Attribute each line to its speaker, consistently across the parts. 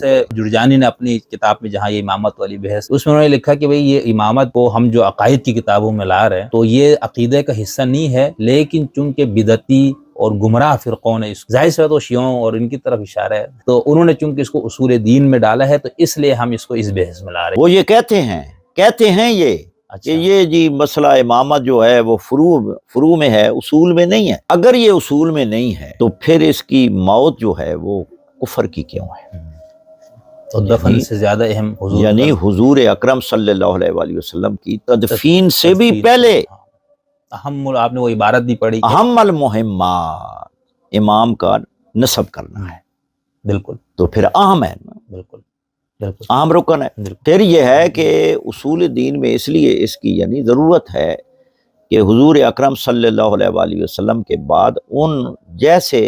Speaker 1: جیسے جرجانی نے اپنی کتاب میں جہاں یہ امامت والی بحث، اس میں انہوں نے لکھا کہ بھئی یہ امامت کو ہم جو عقائد کی کتابوں میں لا رہے ہیں تو یہ عقیدے کا حصہ نہیں ہے، لیکن چونکہ بدعتی اور گمراہ فرقوں نے ظاہر سی بات وہ شیعوں اور ان کی طرف اشارہ ہے، تو انہوں نے چونکہ اس کو اصول دین میں ڈالا ہے تو اس لیے ہم اس کو اس بحث میں لا رہے ہیں۔
Speaker 2: وہ یہ کہتے ہیں یہ کہ یہ جی مسئلہ امامت جو ہے وہ فروع میں ہے، اصول میں نہیں ہے۔ اگر یہ اصول میں نہیں ہے تو پھر اس کی موت جو ہے وہ کفر کی کیوں ہے؟
Speaker 1: تو دفن سے زیادہ اہم حضور
Speaker 2: یعنی حضور اکرم صلی اللہ علیہ وآلہ وسلم کی تدفین سے بھی پہلے
Speaker 1: اہم، آپ نے وہ عبارت بھی پڑھی،
Speaker 2: اہم المہمات امام کا نصب کرنا ہے،
Speaker 1: بالکل
Speaker 2: تو پھر اہم ہے نا،
Speaker 1: بالکل بالکل
Speaker 2: اہم رکن ہے۔ پھر یہ ہے کہ اصول دین میں اس لیے اس کی یعنی ضرورت ہے کہ حضور اکرم صلی اللہ علیہ وآلہ وسلم کے بعد ان جیسے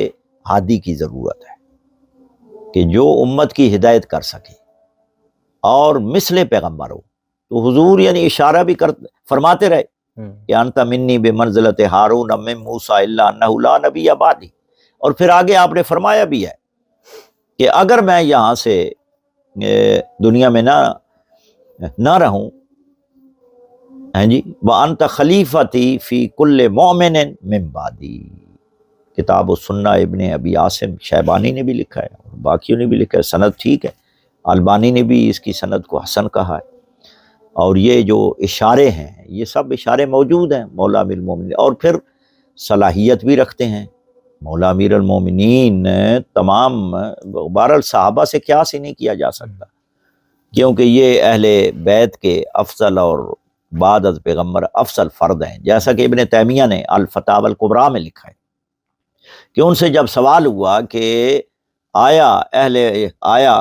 Speaker 2: ہادی کی ضرورت ہے کہ جو امت کی ہدایت کر سکے اور مثل پیغمبر ہو۔ تو حضور یعنی اشارہ بھی فرماتے رہے کہ انت منی بمنزلت ہارون من موسیٰ الا انہ لا نبی بعدی، اور پھر آگے آپ نے فرمایا بھی ہے کہ اگر میں یہاں سے دنیا میں نہ رہوں، ہیں جی، وَأَنْتَ خَلِيفَتِي فِي كُلِّ مُؤْمِنٍ مِّن بَعْدِي، کتاب السنہ ابن ابی عاصم شیبانی نے بھی لکھا ہے اور باقیوں نے بھی لکھا ہے، سند ٹھیک ہے، البانی نے بھی اس کی سند کو حسن کہا ہے۔ اور یہ جو اشارے ہیں یہ سب اشارے موجود ہیں مولا امیر المومنین، اور پھر صلاحیت بھی رکھتے ہیں مولا امیر المومنین تمام، بہرحال صحابہ سے قیاس ہی نہیں کیا جا سکتا، کیونکہ یہ اہل بیت کے افضل اور بعد از پیغمبر افضل فرد ہیں، جیسا کہ ابن تیمیہ نے الفتاوی الکبریٰ میں لکھا ہے کہ ان سے جب سوال ہوا کہ آیا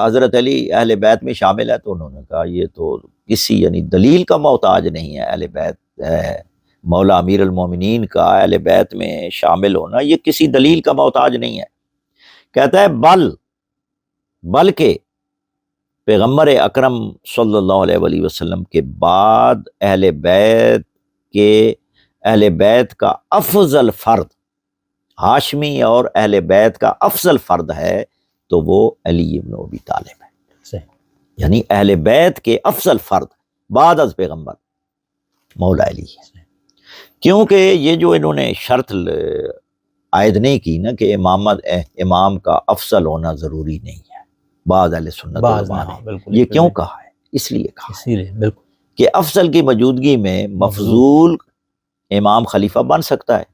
Speaker 2: حضرت علی اہل بیت میں شامل ہے، تو انہوں نے کہا یہ تو کسی یعنی دلیل کا محتاج نہیں ہے، اہل بیت ہے، مولا امیر المومنین کا اہل بیت میں شامل ہونا یہ کسی دلیل کا محتاج نہیں ہے۔ کہتا ہے بلکہ پیغمبر اکرم صلی اللہ علیہ وآلہ وسلم کے بعد اہل بیت کا افضل فرد ہاشمی اور اہل بیت کا افضل فرد ہے تو وہ علی بن ابی طالب ہے، یعنی اہل بیت کے افضل فرد بعد از پیغمبر مولا علی ہے، کیونکہ یہ جو انہوں نے شرط عائد نہیں کی نا کہ امام کا افضل ہونا ضروری نہیں ہے، بعض اہل سنت نے یہ کیوں کہا ہے؟ اس لیے کہا کہ افضل کی موجودگی میں مفضول امام خلیفہ بن سکتا ہے،